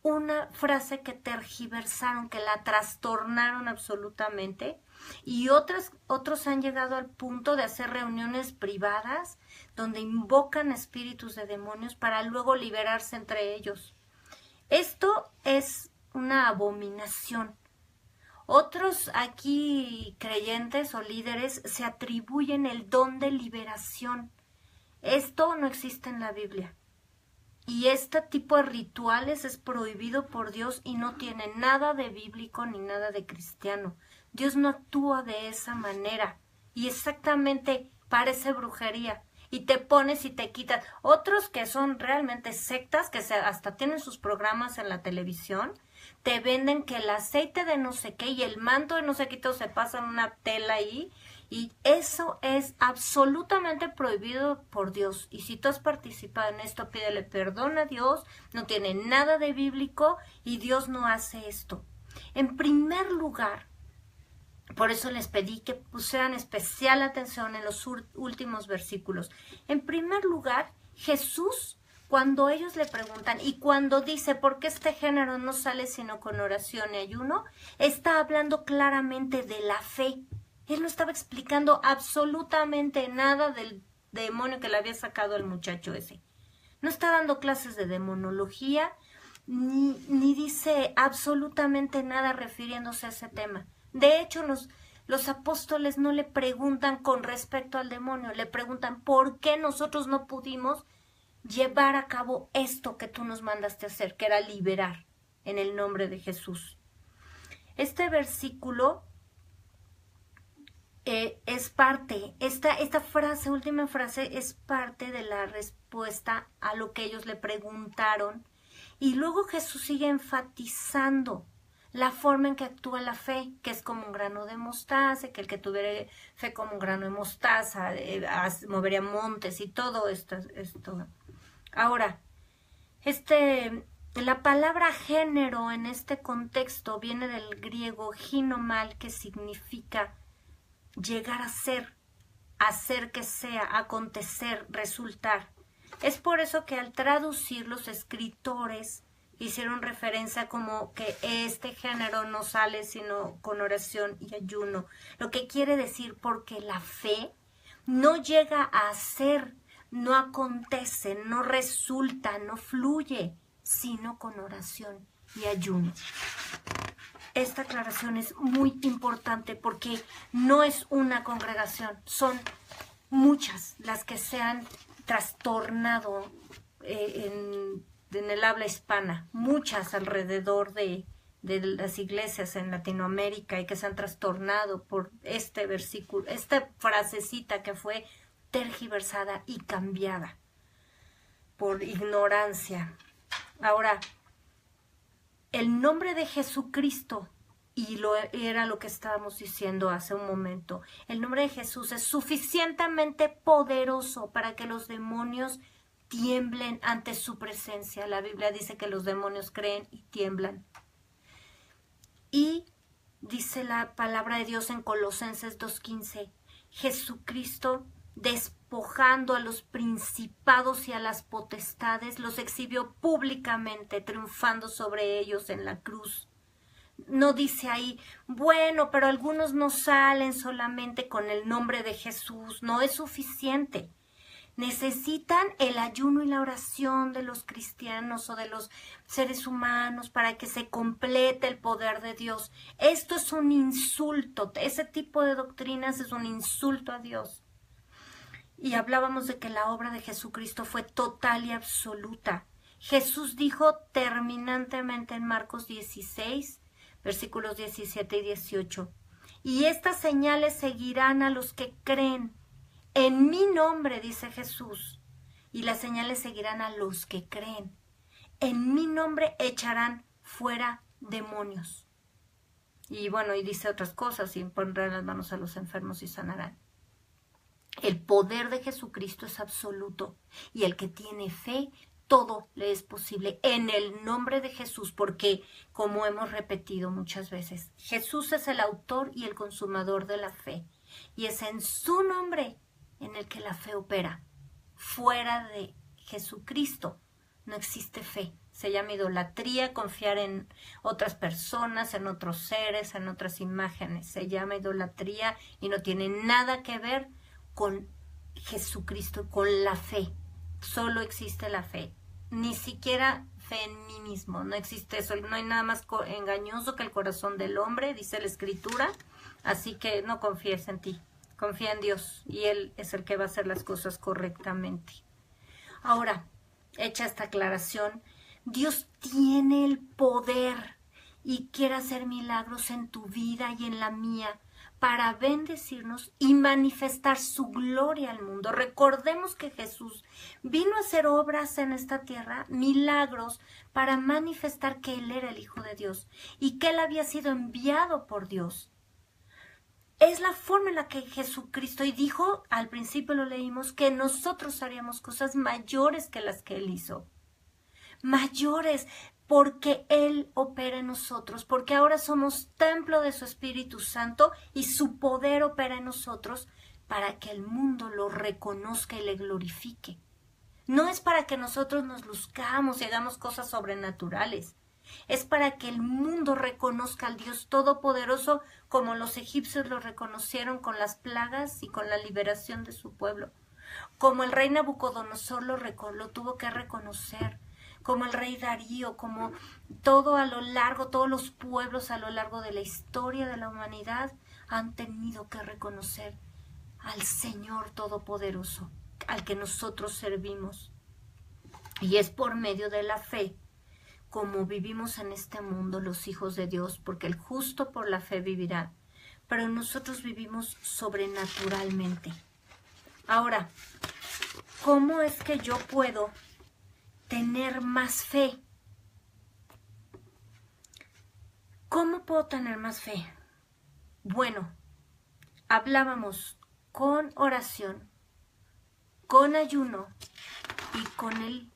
una frase que tergiversaron, que la trastornaron absolutamente, y otros han llegado al punto de hacer reuniones privadas donde invocan espíritus de demonios para luego liberarse entre ellos. Esto es una abominación. Otros aquí creyentes o líderes se atribuyen el don de liberación. Esto no existe en la Biblia. Y este tipo de rituales es prohibido por Dios y no tiene nada de bíblico ni nada de cristiano. Dios no actúa de esa manera y exactamente parece brujería. Y te pones y te quitas. Otros que son realmente sectas, que hasta tienen sus programas en la televisión, te venden que el aceite de no sé qué y el manto de no sé qué se pasa en una tela ahí, y eso es absolutamente prohibido por Dios. Y si tú has participado en esto, pídele perdón a Dios, no tiene nada de bíblico y Dios no hace esto. En primer lugar, por eso les pedí que pusieran especial atención en los últimos versículos. En primer lugar, Jesús, cuando ellos le preguntan y cuando dice ¿por qué este género no sale sino con oración y ayuno?, está hablando claramente de la fe. Él no estaba explicando absolutamente nada del demonio que le había sacado al muchacho ese. No está dando clases de demonología, ni dice absolutamente nada refiriéndose a ese tema. De hecho, los apóstoles no le preguntan con respecto al demonio, le preguntan ¿por qué nosotros no pudimos llevar a cabo esto que tú nos mandaste hacer, que era liberar en el nombre de Jesús? Este versículo es parte, esta frase, última frase, es parte de la respuesta a lo que ellos le preguntaron. Y luego Jesús sigue enfatizando la forma en que actúa la fe, que es como un grano de mostaza, que el que tuviera fe como un grano de mostaza movería montes y todo esto. Ahora, la palabra género en este contexto viene del griego ginomai, que significa llegar a ser, hacer que sea, acontecer, resultar. Es por eso que al traducir los escritores hicieron referencia como que este género no sale sino con oración y ayuno. Lo que quiere decir porque la fe no llega a ser, no acontece, no resulta, no fluye, sino con oración y ayuno. Esta aclaración es muy importante porque no es una congregación, son muchas las que se han trastornado en el habla hispana, muchas alrededor de de las iglesias en Latinoamérica y que se han trastornado por este versículo, esta frasecita que fue tergiversada y cambiada por ignorancia. Ahora, el nombre de Jesucristo, y era lo que estábamos diciendo hace un momento, el nombre de Jesús es suficientemente poderoso para que los demonios tiemblen ante su presencia. La Biblia dice que los demonios creen y tiemblan. Y dice la palabra de Dios en Colosenses 2:15, Jesucristo, despojando a los principados y a las potestades, los exhibió públicamente, triunfando sobre ellos en la cruz. No dice ahí, bueno, pero algunos no salen solamente con el nombre de Jesús, no es suficiente. Necesitan el ayuno y la oración de los cristianos o de los seres humanos para que se complete el poder de Dios. Esto es un insulto, ese tipo de doctrinas es un insulto a Dios. Y hablábamos de que la obra de Jesucristo fue total y absoluta. Jesús dijo terminantemente en Marcos 16, versículos 17 y 18, y estas señales seguirán a los que creen. En mi nombre, dice Jesús, y las señales seguirán a los que creen. En mi nombre echarán fuera demonios. Y bueno, y dice otras cosas, y pondrán las manos a los enfermos y sanarán. El poder de Jesucristo es absoluto, y el que tiene fe, todo le es posible en el nombre de Jesús, porque, como hemos repetido muchas veces, Jesús es el autor y el consumador de la fe, y es en su nombre en el que la fe opera. Fuera de Jesucristo no existe fe. Se llama idolatría, confiar en otras personas, en otros seres, en otras imágenes. Se llama idolatría y no tiene nada que ver con Jesucristo, con la fe. Solo existe la fe. Ni siquiera fe en mí mismo. No existe eso. No hay nada más engañoso que el corazón del hombre, dice la Escritura. Así que no confíes en ti. Confía en Dios y Él es el que va a hacer las cosas correctamente. Ahora, hecha esta aclaración, Dios tiene el poder y quiere hacer milagros en tu vida y en la mía para bendecirnos y manifestar su gloria al mundo. Recordemos que Jesús vino a hacer obras en esta tierra, milagros, para manifestar que Él era el Hijo de Dios y que Él había sido enviado por Dios. Es la forma en la que Jesucristo, y dijo, al principio lo leímos, que nosotros haríamos cosas mayores que las que Él hizo. Mayores, porque Él opera en nosotros, porque ahora somos templo de su Espíritu Santo y su poder opera en nosotros para que el mundo lo reconozca y le glorifique. No es para que nosotros nos luzcamos y hagamos cosas sobrenaturales. Es para que el mundo reconozca al Dios Todopoderoso como los egipcios lo reconocieron con las plagas y con la liberación de su pueblo. Como el rey Nabucodonosor lo tuvo que reconocer. Como el rey Darío, como todos los pueblos a lo largo de la historia de la humanidad han tenido que reconocer al Señor Todopoderoso, al que nosotros servimos. Y es por medio de la fe como vivimos en este mundo los hijos de Dios, porque el justo por la fe vivirá, pero nosotros vivimos sobrenaturalmente. Ahora, ¿cómo es que yo puedo tener más fe? ¿Cómo puedo tener más fe? Bueno, hablábamos con oración, con ayuno y con el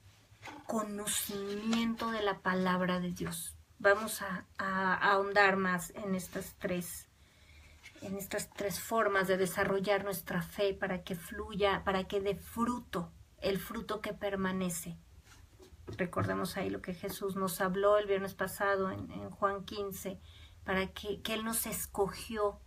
conocimiento de la palabra de Dios. Vamos a ahondar más en estas tres formas de desarrollar nuestra fe para que fluya, para que dé fruto, el fruto que permanece. Recordemos ahí lo que Jesús nos habló el viernes pasado en Juan 15, para que Él nos escogió,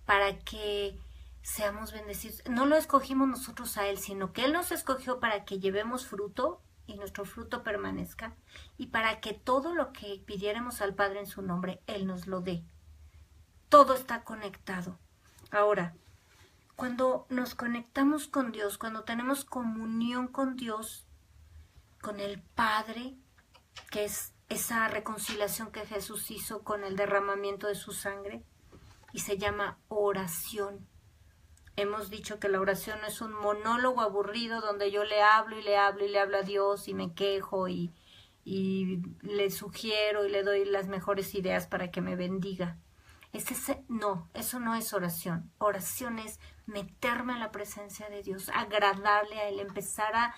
para que seamos bendecidos. No lo escogimos nosotros a Él, sino que Él nos escogió para que llevemos fruto y nuestro fruto permanezca, y para que todo lo que pidiéramos al Padre en su nombre, Él nos lo dé. Todo está conectado. Ahora, cuando nos conectamos con Dios, cuando tenemos comunión con Dios, con el Padre, que es esa reconciliación que Jesús hizo con el derramamiento de su sangre, y se llama oración. Hemos dicho que la oración no es un monólogo aburrido donde yo le hablo y le hablo y le hablo a Dios y me quejo y le sugiero y le doy las mejores ideas para que me bendiga. No, eso no es oración. Oración es meterme en la presencia de Dios, agradarle a Él, empezar a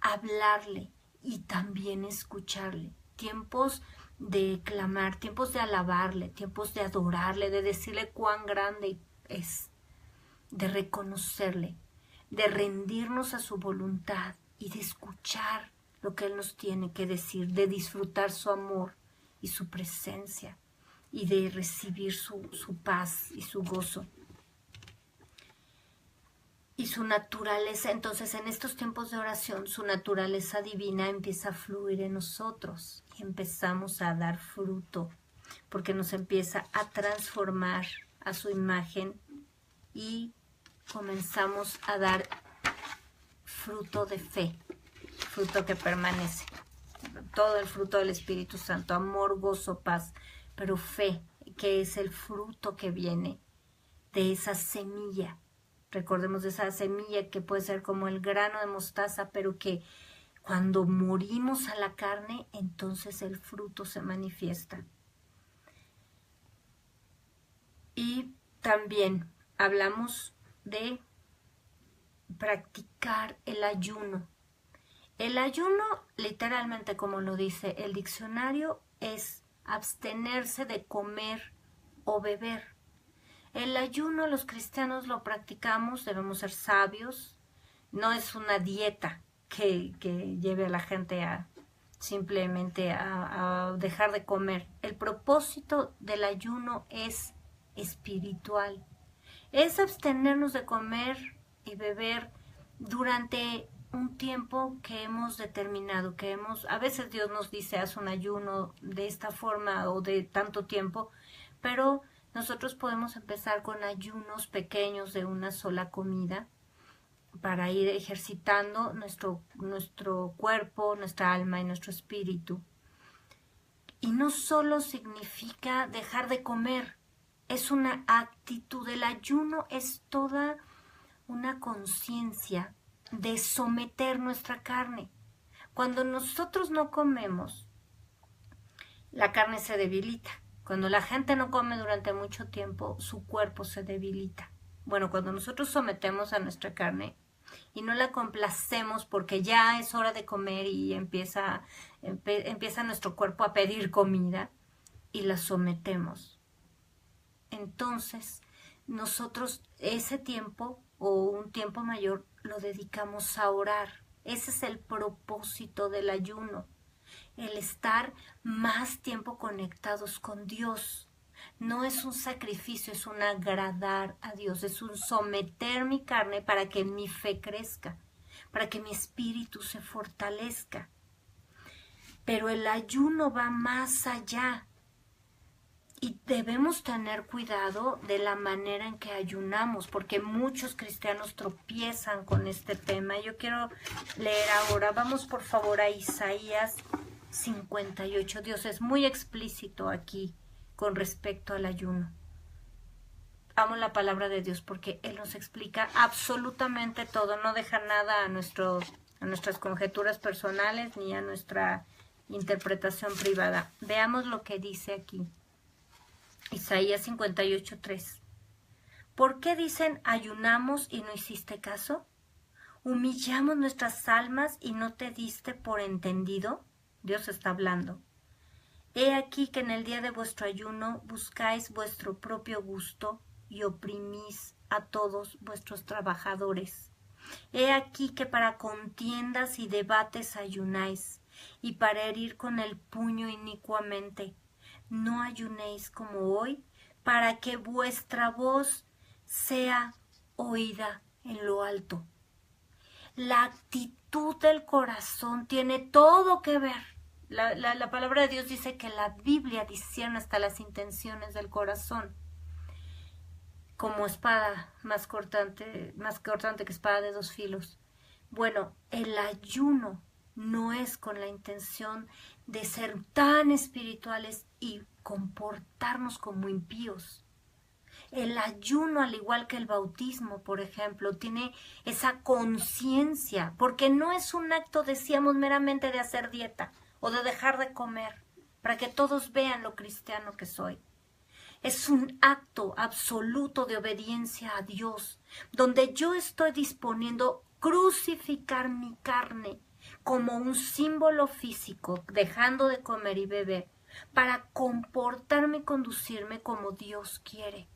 hablarle y también escucharle. Tiempos de clamar, tiempos de alabarle, tiempos de adorarle, de decirle cuán grande es, de reconocerle, de rendirnos a su voluntad y de escuchar lo que Él nos tiene que decir, de disfrutar su amor y su presencia y de recibir su paz y su gozo y su naturaleza. Entonces, en estos tiempos de oración, su naturaleza divina empieza a fluir en nosotros y empezamos a dar fruto, porque nos empieza a transformar a su imagen y comenzamos a dar fruto de fe, fruto que permanece, todo el fruto del Espíritu Santo, amor, gozo, paz, pero fe, que es el fruto que viene de esa semilla. Recordemos de esa semilla que puede ser como el grano de mostaza, pero que cuando morimos a la carne, entonces el fruto se manifiesta. Y también hablamos de practicar el ayuno. El ayuno, literalmente como lo dice el diccionario, es abstenerse de comer o beber. El ayuno los cristianos lo practicamos, debemos ser sabios, no es una dieta que lleve a la gente a simplemente a dejar de comer. El propósito del ayuno es espiritual, es abstenernos de comer y beber durante un tiempo que hemos determinado, a veces Dios nos dice haz un ayuno de esta forma o de tanto tiempo, pero nosotros podemos empezar con ayunos pequeños de una sola comida para ir ejercitando nuestro cuerpo, nuestra alma y nuestro espíritu. Y no solo significa dejar de comer, es una actitud. El ayuno es toda una conciencia de someter nuestra carne. Cuando nosotros no comemos, la carne se debilita. Cuando la gente no come durante mucho tiempo, su cuerpo se debilita. Bueno, cuando nosotros sometemos a nuestra carne y no la complacemos porque ya es hora de comer y empieza nuestro cuerpo a pedir comida y la sometemos, entonces nosotros ese tiempo o un tiempo mayor lo dedicamos a orar. Ese es el propósito del ayuno, el estar más tiempo conectados con Dios. No es un sacrificio, es un agradar a Dios, es un someter mi carne para que mi fe crezca, para que mi espíritu se fortalezca. Pero el ayuno va más allá. Y debemos tener cuidado de la manera en que ayunamos, porque muchos cristianos tropiezan con este tema. Yo quiero leer ahora, vamos por favor a Isaías 58. Dios es muy explícito aquí con respecto al ayuno. Amo la palabra de Dios porque Él nos explica absolutamente todo, no deja nada a nuestras conjeturas personales ni a nuestra interpretación privada. Veamos lo que dice aquí. Isaías 58:3. ¿Por qué dicen ayunamos y no hiciste caso? ¿Humillamos nuestras almas y no te diste por entendido? Dios está hablando. He aquí que en el día de vuestro ayuno buscáis vuestro propio gusto y oprimís a todos vuestros trabajadores. He aquí que para contiendas y debates ayunáis, y para herir con el puño inicuamente. No ayunéis como hoy, para que vuestra voz sea oída en lo alto. La actitud del corazón tiene todo que ver. La palabra de Dios dice que la Biblia discierne hasta las intenciones del corazón. Como espada más cortante que espada de dos filos. Bueno, el ayuno no es con la intención de ser tan espirituales y comportarnos como impíos. El ayuno, al igual que el bautismo, por ejemplo, tiene esa conciencia, porque no es un acto, decíamos, meramente de hacer dieta o de dejar de comer, para que todos vean lo cristiano que soy. Es un acto absoluto de obediencia a Dios, donde yo estoy disponiendo crucificar mi carne como un símbolo físico, dejando de comer y beber, para comportarme y conducirme como Dios quiere,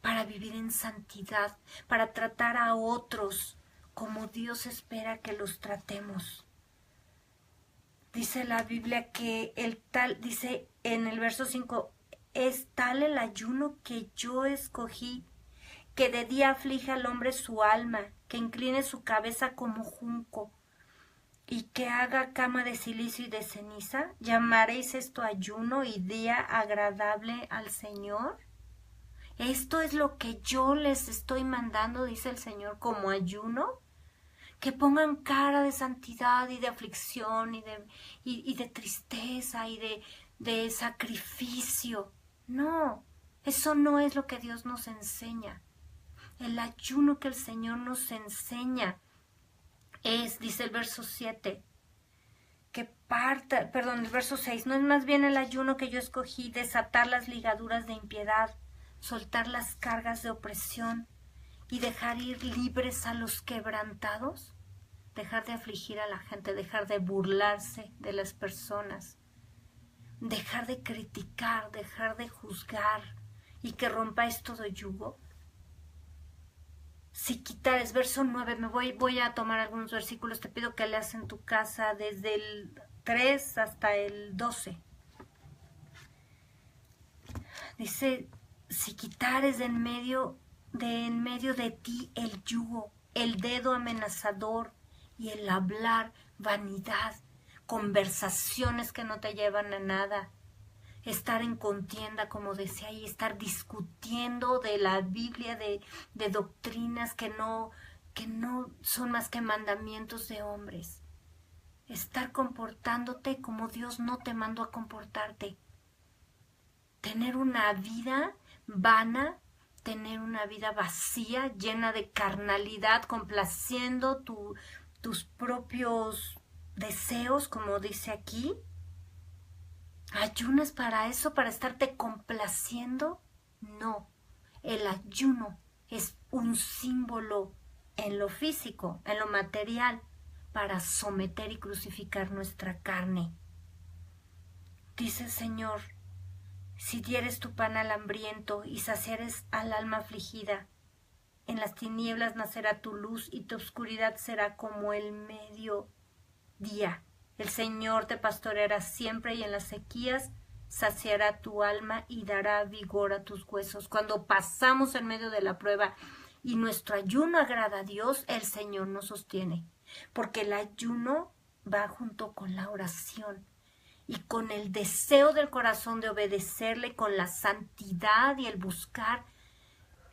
para vivir en santidad, para tratar a otros como Dios espera que los tratemos. Dice la Biblia que dice en el verso 5, es tal el ayuno que yo escogí, que de día aflige al hombre su alma, que incline su cabeza como junco, y que haga cama de silicio y de ceniza. ¿Llamaréis esto ayuno y día agradable al Señor? Esto es lo que yo les estoy mandando, dice el Señor, como ayuno. Que pongan cara de santidad y de aflicción y de tristeza y de sacrificio. No, eso no es lo que Dios nos enseña. El ayuno que el Señor nos enseña es, dice el verso 7, el verso 6, no es más bien el ayuno que yo escogí, desatar las ligaduras de impiedad, soltar las cargas de opresión y dejar ir libres a los quebrantados, dejar de afligir a la gente, dejar de burlarse de las personas, dejar de criticar, dejar de juzgar y que rompáis todo yugo. Si quitares, verso 9, voy a tomar algunos versículos, te pido que leas en tu casa desde el 3 hasta el 12. Dice, si quitares de en medio de ti el yugo, el dedo amenazador y el hablar vanidad, conversaciones que no te llevan a nada, estar en contienda, como decía ahí, estar discutiendo de la Biblia, de doctrinas que no son más que mandamientos de hombres, estar comportándote como Dios no te mandó a comportarte, tener una vida vana, tener una vida vacía, llena de carnalidad, complaciendo tus propios deseos, como dice aquí. ¿Ayunas para eso, para estarte complaciendo? No, el ayuno es un símbolo en lo físico, en lo material, para someter y crucificar nuestra carne. Dice el Señor, si dieres tu pan al hambriento y saciares al alma afligida, en las tinieblas nacerá tu luz y tu oscuridad será como el mediodía. El Señor te pastoreará siempre y en las sequías saciará tu alma y dará vigor a tus huesos. Cuando pasamos en medio de la prueba y nuestro ayuno agrada a Dios, el Señor nos sostiene, porque el ayuno va junto con la oración y con el deseo del corazón de obedecerle, con la santidad y el buscar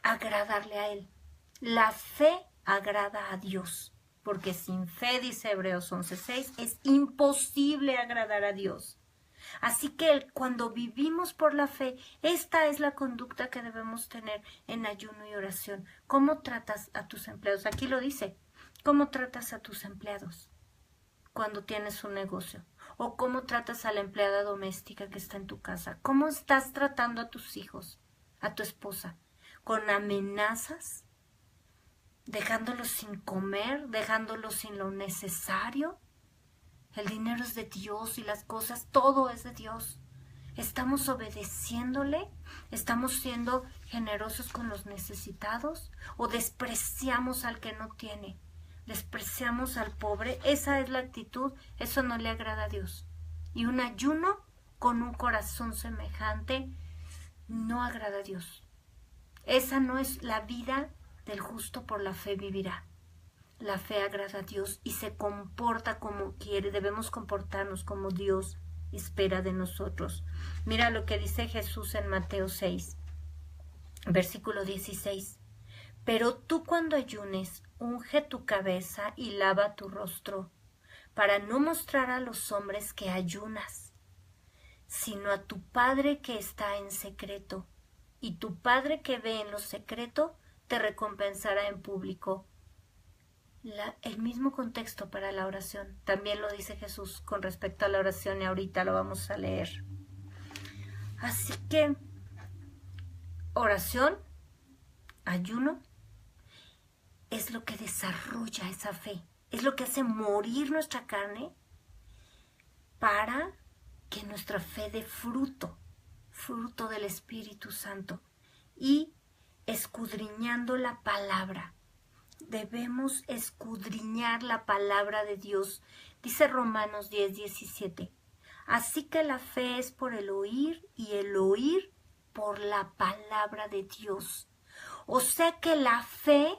agradarle a Él. La fe agrada a Dios, porque sin fe, dice Hebreos 11:6, es imposible agradar a Dios. Así que cuando vivimos por la fe, esta es la conducta que debemos tener en ayuno y oración. ¿Cómo tratas a tus empleados? Aquí lo dice. ¿Cómo tratas a tus empleados cuando tienes un negocio? ¿O cómo tratas a la empleada doméstica que está en tu casa? ¿Cómo estás tratando a tus hijos, a tu esposa? ¿Con amenazas? ¿Dejándolos sin comer? ¿Dejándolos sin lo necesario? El dinero es de Dios y las cosas, todo es de Dios. ¿Estamos obedeciéndole? ¿Estamos siendo generosos con los necesitados? ¿O despreciamos al que no tiene? ¿Despreciamos al pobre? Esa es la actitud, eso no le agrada a Dios. Y un ayuno con un corazón semejante no agrada a Dios. Esa no es la vida del justo, por la fe vivirá. La fe agrada a Dios y se comporta como quiere. Debemos comportarnos como Dios espera de nosotros. Mira lo que dice Jesús en Mateo 6, versículo 16. Pero tú cuando ayunes, unge tu cabeza y lava tu rostro, para no mostrar a los hombres que ayunas, sino a tu Padre que está en secreto, y tu Padre que ve en lo secreto te recompensará en público. El mismo contexto para la oración, también lo dice Jesús con respecto a la oración y ahorita lo vamos a leer. Así que oración, ayuno, es lo que desarrolla esa fe, es lo que hace morir nuestra carne para que nuestra fe dé fruto del Espíritu Santo. Y escudriñando la palabra, debemos escudriñar la palabra de Dios. Dice Romanos 10:17. Así que la fe es por el oír y el oír por la palabra de Dios. O sea que la fe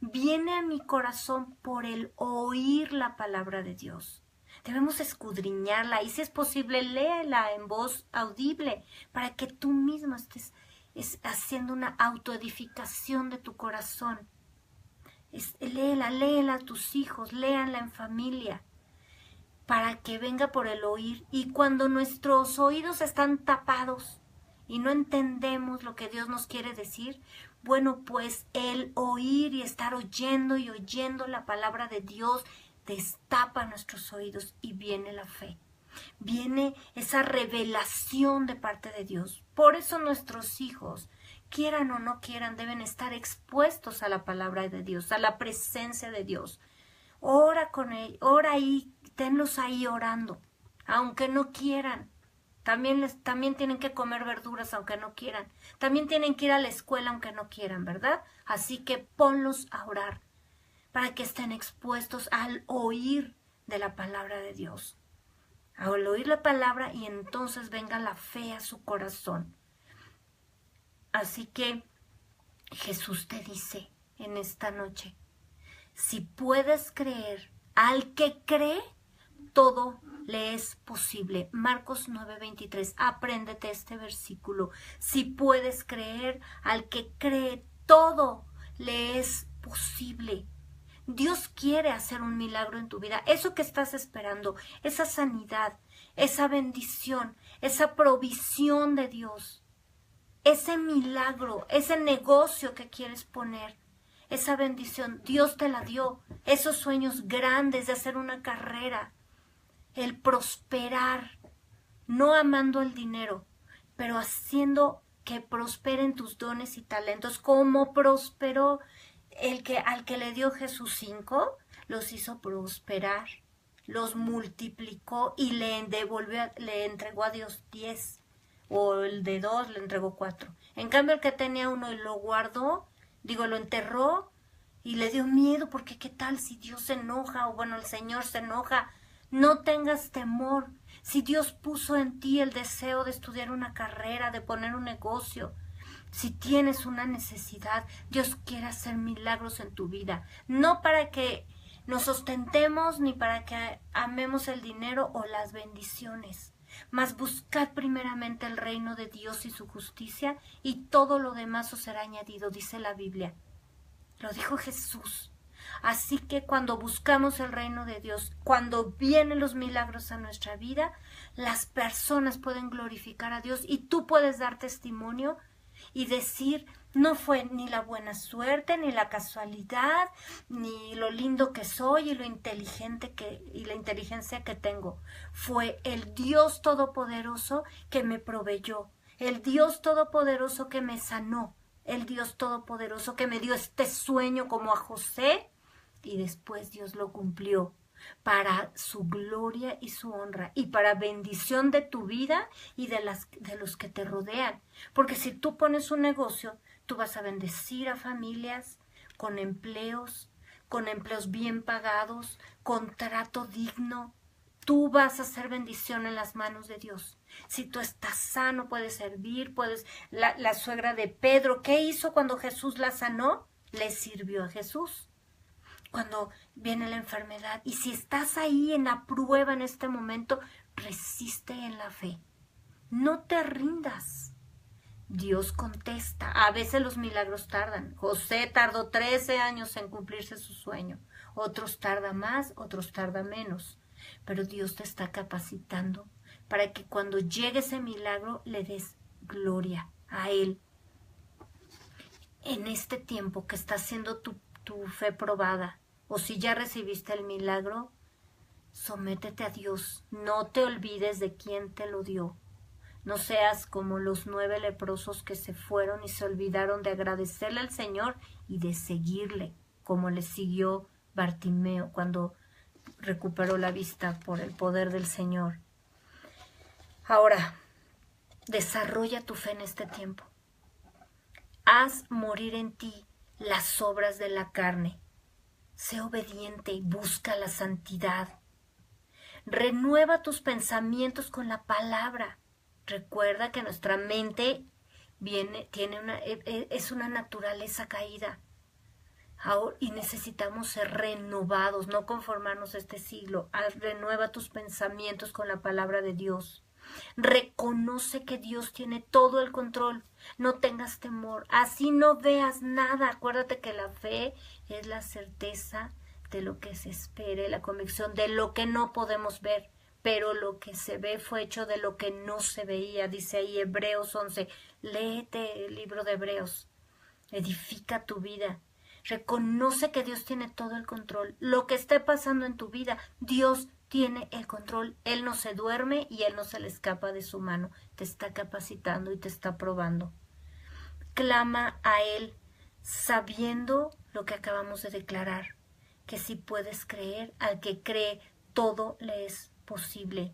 viene a mi corazón por el oír la palabra de Dios. Debemos escudriñarla y si es posible léela en voz audible para que tú mismo estés haciendo una autoedificación de tu corazón. Léela a tus hijos, léanla en familia, para que venga por el oír. Y cuando nuestros oídos están tapados y no entendemos lo que Dios nos quiere decir, bueno, pues el oír y estar oyendo y oyendo la palabra de Dios destapa nuestros oídos y viene la fe. Viene esa revelación de parte de Dios. Por eso nuestros hijos, quieran o no quieran, deben estar expuestos a la palabra de Dios, a la presencia de Dios. Ora con él, ora ahí, tenlos ahí orando, aunque no quieran. También tienen que comer verduras aunque no quieran. También tienen que ir a la escuela aunque no quieran, ¿verdad? Así que ponlos a orar para que estén expuestos al oír de la palabra de Dios. Al oír la palabra y entonces venga la fe a su corazón. Así que Jesús te dice en esta noche, si puedes creer, al que cree, todo le es posible. Marcos 9:23, apréndete este versículo. Si puedes creer, al que cree, todo le es posible. Dios quiere hacer un milagro en tu vida. Eso que estás esperando, esa sanidad, esa bendición, esa provisión de Dios, ese milagro, ese negocio que quieres poner, esa bendición, Dios te la dio. Esos sueños grandes de hacer una carrera, el prosperar, no amando el dinero, pero haciendo que prosperen tus dones y talentos, como prosperó al que le dio Jesús 5, los hizo prosperar, los multiplicó y le entregó a Dios 10, o el de 2 le entregó 4. En cambio el que tenía 1 y lo guardó, lo enterró y le dio miedo, porque qué tal si Dios se enoja, o bueno, el Señor se enoja. No tengas temor. Si Dios puso en ti el deseo de estudiar una carrera, de poner un negocio, si tienes una necesidad, Dios quiere hacer milagros en tu vida. No para que nos ostentemos ni para que amemos el dinero o las bendiciones, mas buscad primeramente el reino de Dios y su justicia, y todo lo demás os será añadido, dice la Biblia. Lo dijo Jesús. Así que cuando buscamos el reino de Dios, cuando vienen los milagros a nuestra vida, las personas pueden glorificar a Dios y tú puedes dar testimonio y decir, no fue ni la buena suerte, ni la casualidad, ni lo lindo que soy y lo inteligente y la inteligencia que tengo. Fue el Dios Todopoderoso que me proveyó, el Dios Todopoderoso que me sanó, el Dios Todopoderoso que me dio este sueño como a José, y después Dios lo cumplió para su gloria y su honra y para bendición de tu vida y de los que te rodean. Porque si tú pones un negocio, tú vas a bendecir a familias con empleos bien pagados, con trato digno. Tú vas a hacer bendición en las manos de Dios. Si tú estás sano, puedes servir, la suegra de Pedro, ¿qué hizo cuando Jesús la sanó? Le sirvió a Jesús. Cuando viene la enfermedad, y si estás ahí en la prueba en este momento, resiste en la fe. No te rindas. Dios contesta. A veces los milagros tardan. José tardó 13 años en cumplirse su sueño. Otros tarda más, otros tarda menos. pero Dios te está capacitando para que cuando llegue ese milagro le des gloria a Él. En este tiempo que está siendo tu fe probada, o si ya recibiste el milagro, sométete a Dios. No te olvides de quién te lo dio. No seas como los 9 leprosos que se fueron y se olvidaron de agradecerle al Señor y de seguirle, como le siguió Bartimeo cuando recuperó la vista por el poder del Señor. Ahora, desarrolla tu fe en este tiempo. Haz morir en ti las obras de la carne. Sé obediente y busca la santidad. Renueva tus pensamientos con la palabra. Recuerda que nuestra mente es una naturaleza caída. Y necesitamos ser renovados, no conformarnos a este siglo. Renueva tus pensamientos con la palabra de Dios. Reconoce que Dios tiene todo el control. No tengas temor. Así no veas nada. Acuérdate que la fe es la certeza de lo que se espera, la convicción de lo que no podemos ver. Pero lo que se ve fue hecho de lo que no se veía. Dice ahí Hebreos 11. Léete el libro de Hebreos. Edifica tu vida. Reconoce que Dios tiene todo el control. Lo que esté pasando en tu vida, Dios tiene el control. Él no se duerme y Él no se le escapa de su mano. Te está capacitando y te está probando. Clama a Él sabiendo lo que acabamos de declarar, que si puedes creer, al que cree, todo le es posible.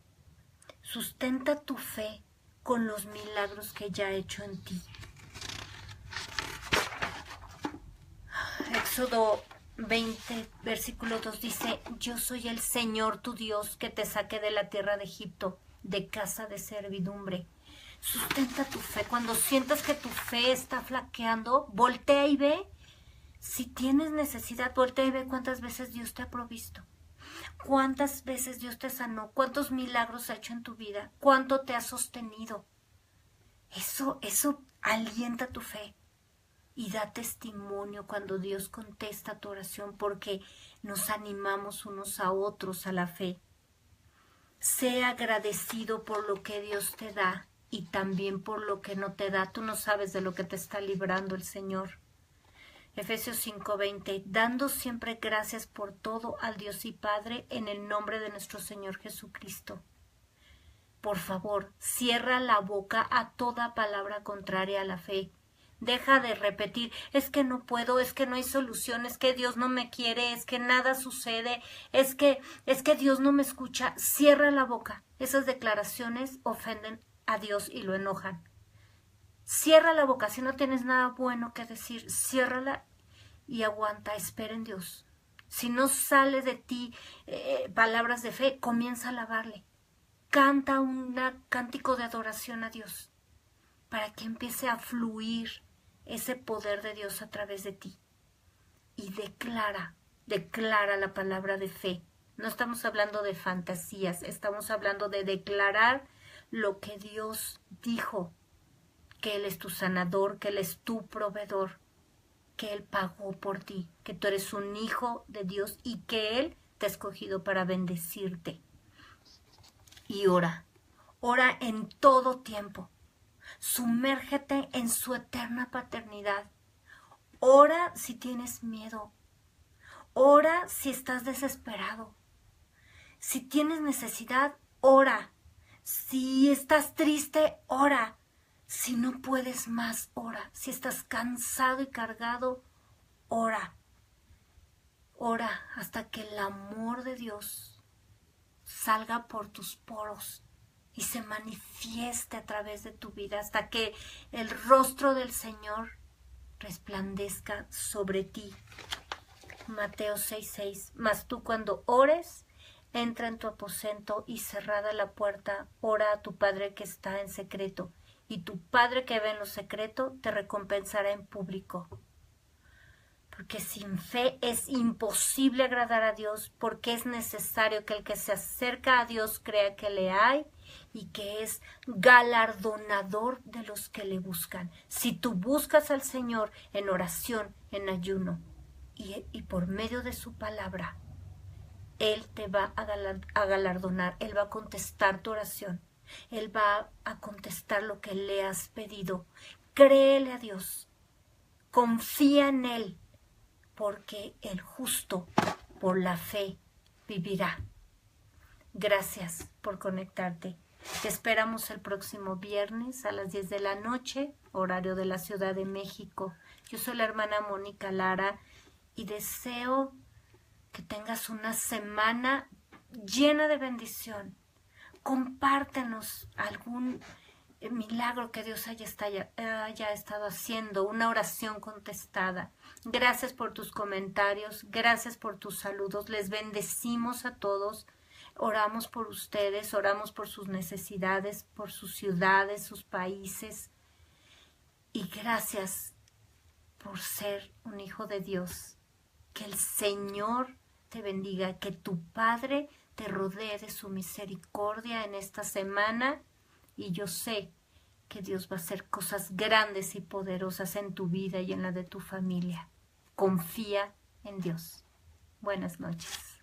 Sustenta tu fe con los milagros que ya ha hecho en ti. Éxodo 20, versículo 2 dice: yo soy el Señor tu Dios que te saqué de la tierra de Egipto, de casa de servidumbre. Sustenta tu fe. Cuando sientas que tu fe está flaqueando, voltea y ve. Si tienes necesidad, voltea y ve cuántas veces Dios te ha provisto. Cuántas veces Dios te sanó. Cuántos milagros ha hecho en tu vida. Cuánto te ha sostenido. Eso alienta tu fe. Y da testimonio cuando Dios contesta tu oración, porque nos animamos unos a otros a la fe. Sé agradecido por lo que Dios te da y también por lo que no te da. Tú no sabes de lo que te está librando el Señor. Efesios 5:20, dando siempre gracias por todo al Dios y Padre en el nombre de nuestro Señor Jesucristo. Por favor, cierra la boca a toda palabra contraria a la fe. Deja de repetir, es que no puedo, es que no hay solución, es que Dios no me quiere, es que nada sucede, es que Dios no me escucha. Cierra la boca. Esas declaraciones ofenden a Dios y lo enojan. Cierra la boca. Si no tienes nada bueno que decir, ciérrala y aguanta, espera en Dios. Si no sale de ti palabras de fe, comienza a alabarle. Canta un cántico de adoración a Dios para que empiece a fluir ese poder de Dios a través de ti. Y declara la palabra de fe. No estamos hablando de fantasías, estamos hablando de declarar lo que Dios dijo, que Él es tu sanador, que Él es tu proveedor, que Él pagó por ti, que tú eres un hijo de Dios y que Él te ha escogido para bendecirte. Y ora en todo tiempo. Sumérgete en su eterna paternidad. Ora si tienes miedo. Ora si estás desesperado. Si tienes necesidad, ora. Si estás triste, ora. Si no puedes más, ora. Si estás cansado y cargado, ora. Ora hasta que el amor de Dios salga por tus poros y se manifieste a través de tu vida, hasta que el rostro del Señor resplandezca sobre ti. Mateo 6:6. Mas tú cuando ores, entra en tu aposento y cerrada la puerta, ora a tu Padre que está en secreto, y tu Padre que ve en lo secreto te recompensará en público. Porque sin fe es imposible agradar a Dios, porque es necesario que el que se acerca a Dios crea que le hay y que es galardonador de los que le buscan. Si tú buscas al Señor en oración, en ayuno y por medio de su palabra, Él te va a galardonar, Él va a contestar tu oración, Él va a contestar lo que le has pedido. Créele a Dios, confía en Él, porque el justo por la fe vivirá. Gracias por conectarte. Te esperamos el próximo viernes a las 10 de la noche, horario de la Ciudad de México. Yo soy la hermana Mónica Lara y deseo que tengas una semana llena de bendición. Compártenos algún milagro que Dios haya estado haciendo, una oración contestada. Gracias por tus comentarios, gracias por tus saludos. Les bendecimos a todos. Oramos por ustedes, oramos por sus necesidades, por sus ciudades, sus países. Y gracias por ser un hijo de Dios. Que el Señor te bendiga, que tu Padre te rodee de su misericordia en esta semana. Y yo sé que Dios va a hacer cosas grandes y poderosas en tu vida y en la de tu familia. Confía en Dios. Buenas noches.